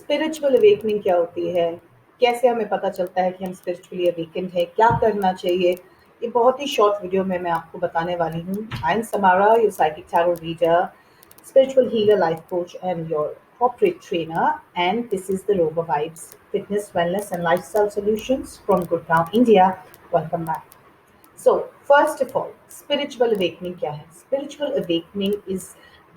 Spiritual awakening क्या होती है, कैसे हमें पता चलता है कि हम स्पिरिचुअली अवेकन्ड है, क्या करना चाहिए, ये बहुत ही शॉर्ट वीडियो में मैं आपको बताने वाली हूँ। I am Samara, your psychic tarot reader, spiritual healer, life coach, and your corporate trainer. And this is the Roba Vibes Fitness, Wellness, and Lifestyle Solutions from Gurgaon, India. Welcome back. So, first of all, spiritual awakening क्या है? Spiritual awakening is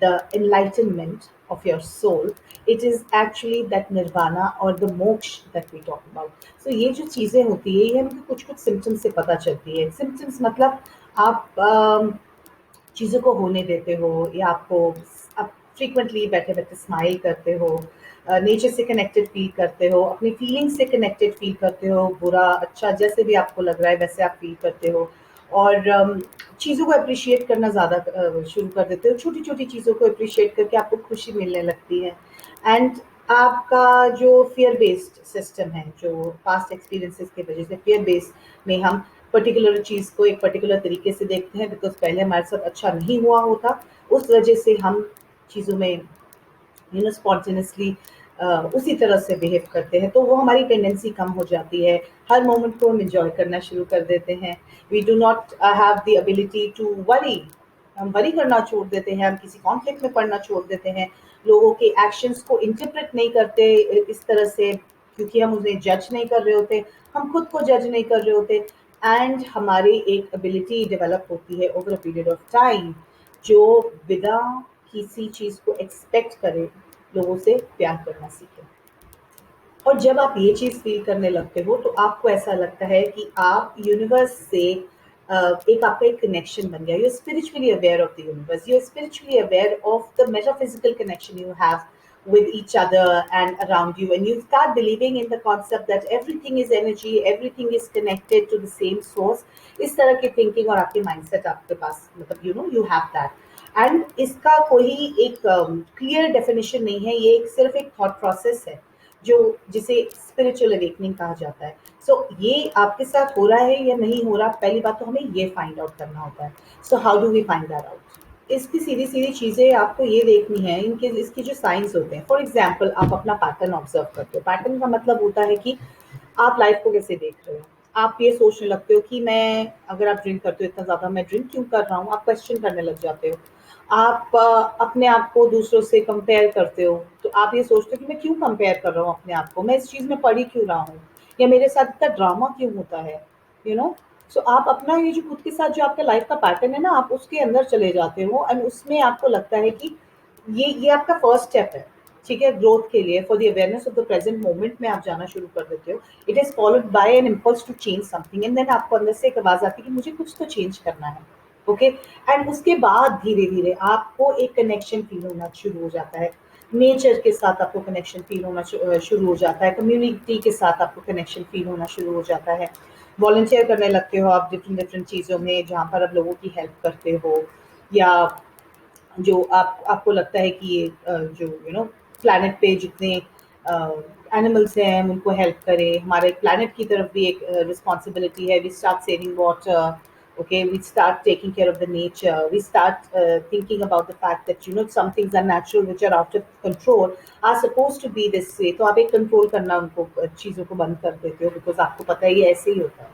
the enlightenment of your soul. It is actually that nirvana or the moksha that we talk about. So ये जो चीजें होती है ये हमको कुछ कुछ सिम्टम्स से पता चलती है। सिम्टम्स मतलब आप चीज़ों को होने देते हो या आप फ्रीक्वेंटली बैठे बैठे स्माइल करते हो, नेचर से कनेक्टेड फील करते हो, अपनी फीलिंग्स से कनेक्टेड फील करते हो, बुरा अच्छा जैसे भी आपको लग रहा है वैसे आप फील करते हो। और चीज़ों को अप्रिशिएट करना ज़्यादा शुरू कर देते हो, छोटी छोटी चीज़ों को अप्रिशिएट करके आपको खुशी मिलने लगती है। एंड आपका जो फियर बेस्ड सिस्टम है, जो पास्ट एक्सपीरियंसेस की वजह से फियर बेस्ड में हम पर्टिकुलर चीज़ को एक पर्टिकुलर तरीके से देखते हैं, बिकॉज पहले हमारे साथ अच्छा नहीं हुआ होता, उस वजह से हम चीज़ों में स्पॉन्टेनियसली उसी तरह से बिहेव करते हैं, तो वो हमारी टेंडेंसी कम हो जाती है। हर मोमेंट को हम इंजॉय करना शुरू कर देते हैं। We do not have the ability to worry, हम वरी करना छोड़ देते हैं, हम किसी कॉन्फ्लिक्ट में पड़ना छोड़ देते हैं, लोगों के एक्शंस को इंटरप्रेट नहीं करते इस तरह से, क्योंकि हम उन्हें जज नहीं कर रहे होते, हम खुद को जज नहीं कर रहे होते। एंड हमारी एक एबिलिटी डेवलप होती है over a period of time, जो बिना किसी चीज़ को एक्सपेक्ट करे लोगों से प्यार करना सीखे। और जब आप ये चीज़ फील करने लगते हो तो आपको ऐसा लगता है कि आप यूनिवर्स से एक आपका एक कनेक्शन बन गया। You are spiritually aware of the universe, you are spiritually aware of the metaphysical connection you have with each other and around you, and you start believing in the concept that everything is energy, everything is connected to the same source. इस तरह की thinking और आपकी mindset आपके पास, मतलब you have that, and इसका कोई एक क्लियर डेफिनेशन नहीं है, ये एक सिर्फ एक थॉट प्रोसेस है जो जिसे स्पिरिचुअल अवेकनिंग कहा जाता है। ये आपके साथ हो रहा है या नहीं हो रहा, पहली बात तो हमें ये फाइंड आउट करना होता है। How do we find that out? इसकी सीधी सीधी चीज़ें आपको ये देखनी है, इनके इसके जो साइंस होते हैं। फॉर एग्जाम्पल, आप अपना पैटर्न ऑब्जर्व करते हो। पैटर्न का मतलब होता है कि आप लाइफ को कैसे देख रहे हो। आप ये सोचने लगते हो कि मैं, अगर आप ड्रिंक करते हो इतना ज़्यादा, मैं ड्रिंक क्यों कर रहा हूँ, आप क्वेश्चन करने लग जाते हो। आप अपने आप को दूसरों से कंपेयर करते हो, तो आप ये सोचते हो कि मैं क्यों कंपेयर कर रहा हूँ अपने आप को, मैं इस चीज़ में पढ़ ही क्यों रहा हूँ, या मेरे साथ इतना ड्रामा क्यों होता है, यू नो। सो आप अपना ये जो खुद के साथ जो आपका लाइफ का पैटर्न है ना, आप उसके अंदर चले जाते हो, एंड उसमें आपको लगता है कि ये आपका फर्स्ट स्टेप है, ठीक है, ग्रोथ के लिए। For the awareness of the present moment में आप जाना शुरू कर देते हो। It is followed by an impulse to change something, and then आपको अंदर से एक आवाज आती है कि मुझे कुछ तो चेंज करना है। ओके, एंड उसके बाद धीरे धीरे आपको एक कनेक्शन फील होना शुरू हो जाता है। नेचर के साथ आपको कनेक्शन फील होना शुरू हो जाता है। कम्युनिटी के साथ आपको कनेक्शन फील होना शुरू हो जाता है। वॉलंटियर करने लगते हो आप डिफरेंट डिफरेंट चीज़ों में, जहाँ पर आप लोगों की हेल्प करते हो, या जो आपको लगता है कि ये जो प्लैनेट पे जितने एनिमल्स हैं हम उनको हेल्प करें। हमारे प्लैनेट की तरफ भी एक रिस्पॉन्सिबिलिटी है। We start saving water, okay, we start taking care of the nature, we start thinking about the fact that some things are natural which are out of control are supposed to be this way। तो आप एक control करना उनको चीज़ों को बंद कर देते हो, बिकॉज आपको पता है ये ऐसे ही होता है।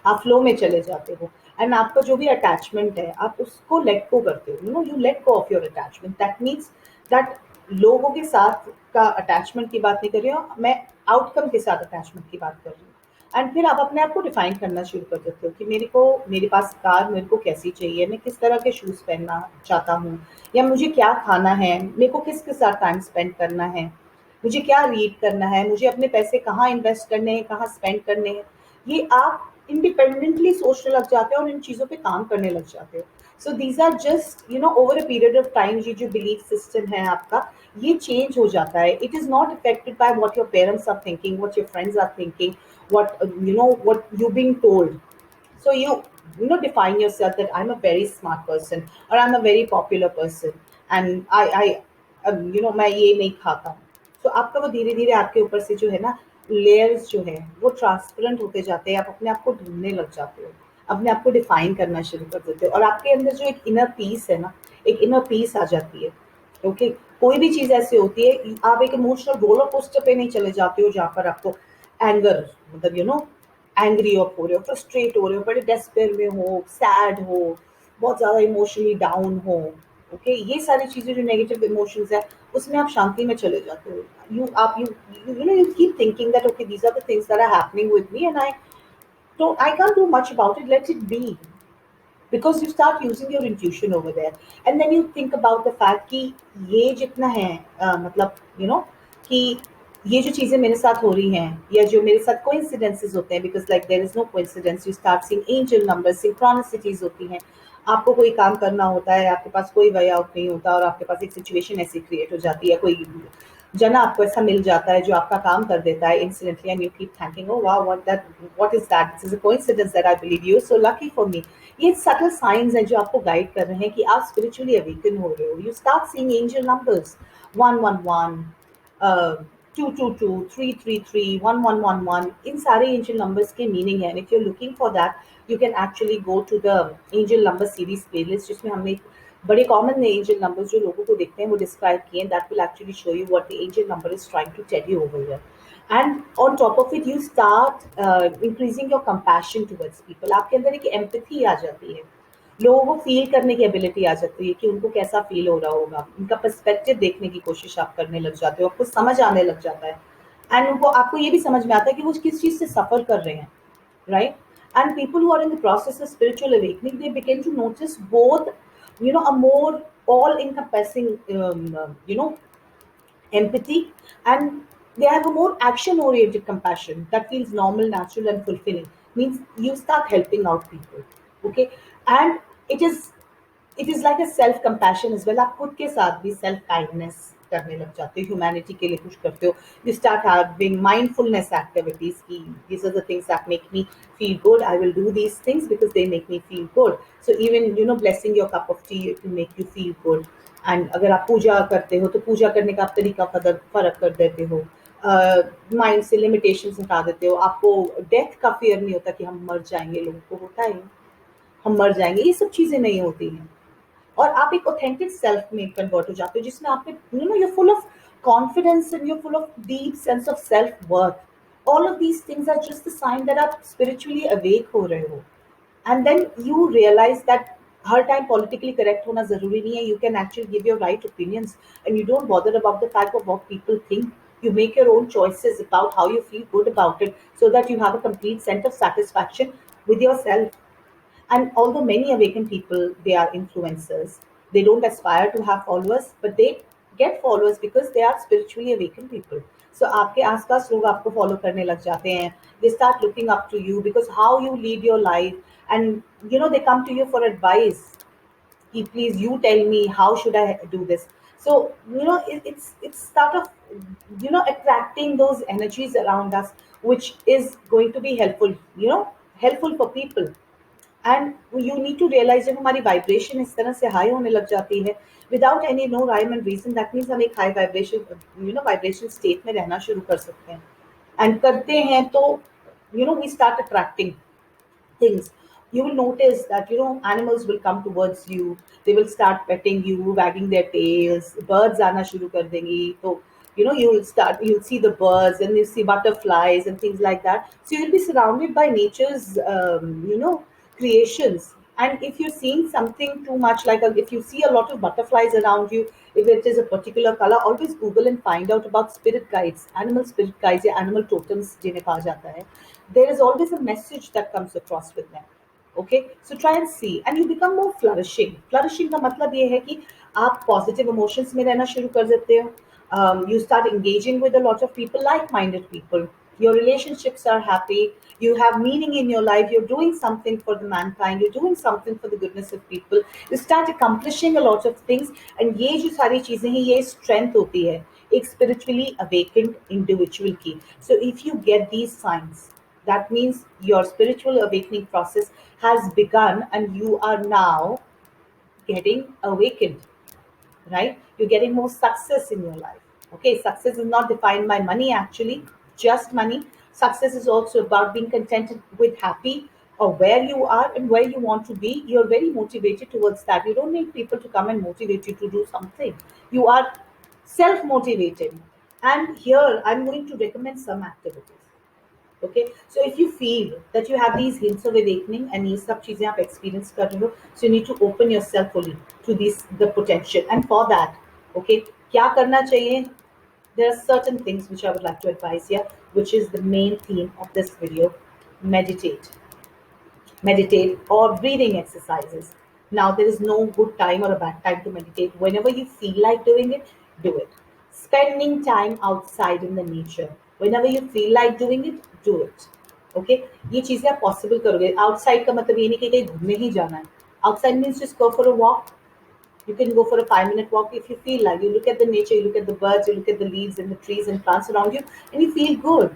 आप फ्लो में चले जाते हो, एंड आपका जो भी अटैचमेंट है आप उसको लेट गो करते हो। You let go of your attachment. That means that लोगों के साथ का अटैचमेंट की बात नहीं कर रही हूँ मैं, आउटकम के साथ अटैचमेंट की बात कर रही हूँ। एंड फिर आप अपने आप को डिफाइन करना शुरू कर देते हो कि मेरे पास कार मेरे को कैसी चाहिए, मैं किस तरह के शूज़ पहनना चाहता हूँ, या मुझे क्या खाना है, मेरे को किसके साथ टाइम स्पेंड करना है, मुझे क्या रीड करना है, मुझे अपने पैसे कहाँ इन्वेस्ट करने हैं, कहाँ स्पेंड करने हैं। ये आप इंडिपेंडेंटली सोचने लग जाते हो और इन चीज़ों पे काम करने लग जाते हो। So these are just over a period of time, ये जो बिलीफ सिस्टम है आपका, ये चेंज हो जाता है। It is not affected by what your parents are thinking, what your friends are thinking, what you being told. So you define yourself that I'm a very smart person, or I'm a very popular person, and I मैं ये नहीं खाता हूँ। So आपका वो धीरे धीरे आपके ऊपर से जो है ना, लेयर्स जो है वो ट्रांसपेरेंट होते जाते हैं। आप अपने आप को ढूंढने लग जाते हो, अपने आप को डिफाइन करना शुरू कर देते हो, और आपके अंदर जो एक इनर पीस है ना, एक इनर पीस आ जाती है। ओके, कोई भी चीज ऐसी होती है, आप एक इमोशनल रोलर कोस्टर पे नहीं चले जाते हो जहां पर आपको एंगर, मतलब एंग्री हो रहे हो, फ्रस्ट्रेट हो रहे हो, बड़े डेस्पेयर में हो, सैड हो, बहुत ज्यादा इमोशनली डाउन हो। ओके, ये सारी चीजें जो नेगेटिव इमोशंस है, उसमें आप शांति में चले जाते हो। You keep thinking that okay, these are the things that are happening with me and I can't do much about it, let it be, because you start using your intuition over there, and then you think about the fact कि ये जितना है, मतलब कि ये जो चीजें मेरे साथ हो रही हैं या जो मेरे साथ कोइंसिडेंसेस होते हैं, because like there is no coincidence, you start seeing angel numbers, synchronicities होती हैं। आपको कोई काम करना होता है, आपके पास कोई वे आउट नहीं होता और आपके पास एक सिचुएशन ऐसी क्रिएट हो जाती है, कोई जना आपको ऐसा मिल जाता है जो आपका काम कर देता है incidentally, and you keep thanking, oh wow, what is that, this is a coincidence that I believe you so lucky for me. ये सटल साइंस हैं जो आपको गाइड कर रहे हैं कि आप स्पिरिचुअली अवेकन हो रहे हो। You start seeing angel numbers, 111, 222, 333, 1111, इन सारे एंजल नंबर्स के मीनिंग है। If you are looking for that, you can actually go to the angel number series playlist, जिसमें हमने बड़े कॉमन एंजल नंबर्स जो लोगों को देखते हैं वो डिस्क्राइब किए, that will actually show you what the angel number is trying to tell you over here. And on top of it, you start increasing your compassion towards people. आपके अंदर एक एम्पैथी आ जाती है, लोगों को फील करने की एबिलिटी आ जाती है कि उनको कैसा फील हो रहा होगा, उनका पर्सपेक्टिव देखने की कोशिश आप करने लग जाते हो, आपको समझ आने लग जाता है, एंड उनको आपको ये भी समझ में आता है कि वो किस चीज से सफर कर रहे हैं, right? And people who are in the process of spiritual awakening, they begin to notice both, a more all encompassing, empathy, and they have a more action oriented compassion that feels normal, natural, and fulfilling. Means you start helping out people, okay? And it is it is like a self compassion is well. आप खुद के साथ भी self kindness करने लग जाते हो, humanity के लिए कुछ करते हो। You start having mindfulness activities की, this are the things that make me feel good, I will do these things because they make me feel good. So even blessing your cup of tea to make you feel good. And अगर आप पूजा करते हो तो पूजा करने का आप तरीका फर्क कर देते हो, माइंड से लिमिटेशन हटा देते हो। आपको डेथ का फियर नहीं होता कि हम मर जाएंगे, लोगों को होता है हम मर जाएंगे, ये सब चीजें नहीं होती हैं। और आप एक ऑथेंटिक सेल्फ में कन्वर्ट हो जाते हो, जिसमें आप you're full of confidence and you're full of deep sense of self worth। all of these things are just a sign that आप spiritually awake हो रहे हो। and then you realize that her time politically correct होना जरूरी नहीं है, you can actually give your right opinions and you don't bother about the fact of what people think। you make your own choices about how you feel good about it, so that you have a complete sense of satisfaction with yourself। and although many awakened people, they are influencers, they don't aspire to have followers, but they get followers because they are spiritually awakened people। So आपके आसपास लोग आपको follow करने लग जाते हैं। They start looking up to you because how you lead your life, and they come to you for advice कि please you tell me how should I do this। So it's start of attracting those energies around us, which is going to be helpful, helpful for people। And you need to realize, जब हमारी vibration इस तरह से high होने लग जाती है without any no rhyme and reason, that means हम एक हाई वाइब्रेशन वाइब्रेशन स्टेट में रहना शुरू कर सकते हैं। एंड करते हैं तो we start attracting things। You will notice that animals will come towards you, they will start petting you, wagging their tails, birds आना शुरू कर देंगी, तो you'll see the birds and you see butterflies and things like that। So you'll be surrounded by nature's creations। and if you're seeing something too much, like if you see a lot of butterflies around you, if it is a particular color, always google and find out about spirit guides, animal spirit guides या animal totems जिन्हें कहा जाता है। there is always a message that comes across with them। okay, so try and see and you become more flourishing का मतलब ये है कि आप positive emotions में रहना शुरू कर देते हो। You start engaging with a lot of people, like-minded people, your relationships are happy, you have meaning in your life, you're doing something for the mankind, you're doing something for the goodness of people, you start accomplishing a lot of things। and ये जो सारी चीजें हैं, ये strength होती है एक spiritually awakened individual की। so if you get these signs, that means your spiritual awakening process has begun and you are now getting awakened, right? You're getting more success in your life. Okay, success is not defined by money, actually, just money. Success is also about being contented with happy, or where you are and where you want to be, you're very motivated towards that. You don't need people to come and motivate you to do something. You are self motivated. And here I'm going to recommend some activities. Okay, so if you feel that you have these hints of awakening and ये सब चीजें आप experience कर रहे हो, so you need to open yourself fully to these the potential. And for that, okay, क्या करना चाहिए? There are certain things which I would like to advise here, which is the main theme of this video. Meditate. Meditate or breathing exercises. Now, there is no good time or a bad time to meditate. Whenever you feel like doing it, do it. Spending time outside in the nature. Whenever you feel like doing it, do it. Okay, ये चीजें आप possible करोगे. Outside का मतलब ये नहीं कि कहीं घूमने ही जाना है. Outside means just go for a walk. You can go for a 5 minute walk if you feel like. You look at the nature, you look at the birds, you look at the leaves and the trees and plants around you, and you feel good.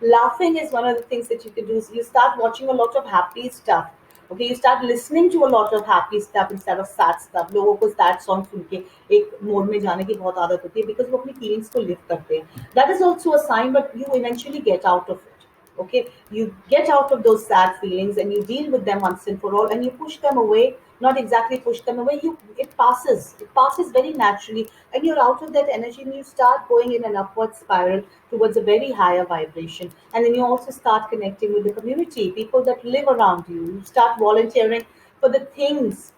Laughing is one of the things that you can do. So you start watching a lot of happy stuff. Okay, you start listening to a lot of happy stuff instead of sad stuff. लोगों को sad song सुन के एक mode में जाने की बहुत आदत होती है because वो अपनी feelings को lift करते हैं. That is also a sign, but you eventually get out of it. Okay, you get out of those sad feelings and you deal with them once and for all, and you push them away. Not exactly push them away, you it passes very naturally, and you're out of that energy and you start going in an upward spiral towards a very higher vibration. And then you also start connecting with the community, people that live around you. You start volunteering for the things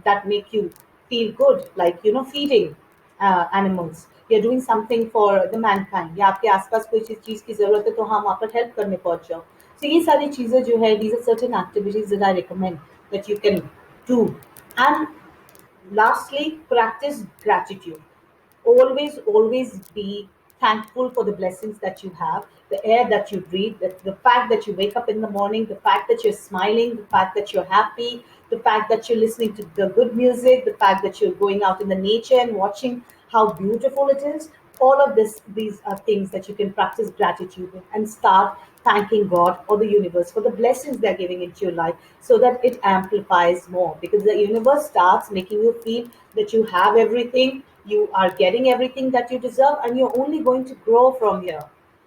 that make you feel good, like feeding animals. You're doing something for the mankind, या आपके आसपास कोई चीज की जरूरत है तो हाँ वहाँ पर हेल्प करने पहुंच जाओ. So ये सारी चीजें जो है, these are certain activities that I recommend that you can do. And lastly, practice gratitude. Always be thankful for the blessings that you have, the air that you breathe, the fact that you wake up in the morning, the fact that you're smiling, the fact that you're happy, the fact that you're listening to the good music, the fact that you're going out in the nature and watching how beautiful it is. All of these are things that you can practice gratitude with and start thanking God or the universe for the blessings they're giving into your life, so that it amplifies more, because the universe starts making you feel that you have everything, you are getting everything that you deserve, and you're only going to grow from here.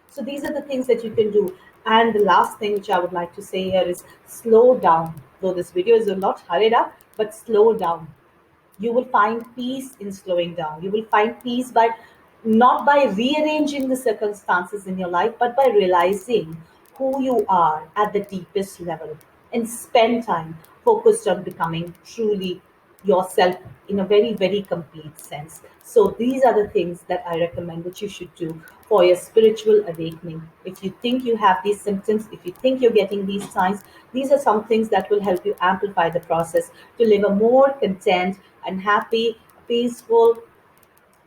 So these are the things that you can do. And the last thing which I would like to say here is slow down. Though this video is a lot hurried up, but slow down. You will find peace in slowing down. You will find peace by not by rearranging the circumstances in your life, but by realizing who you are at the deepest level, and spend time focused on becoming truly yourself in a very, very complete sense. So, these are the things that I recommend that you should do for your spiritual awakening. If you think you have these symptoms, if you think you're getting these signs, these are some things that will help you amplify the process to live a more content and happy, peaceful,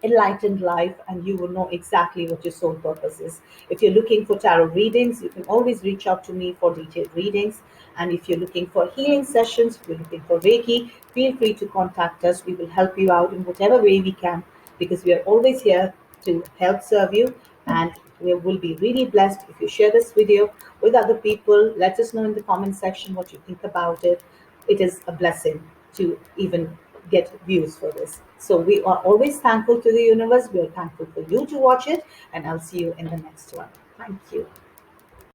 enlightened life, and you will know exactly what your soul purpose is. If you're looking for tarot readings, you can always reach out to me for detailed readings. And if you're looking for healing sessions, if you're looking for Reiki, feel free to contact us. We will help you out in whatever way we can, because we are always here to help serve you. And we will be really blessed if you share this video with other people. Let us know in the comment section what you think about it. It is a blessing to even get views for this. So we are always thankful to the universe. We are thankful for you to watch it, and I'll see you in the next one. Thank you.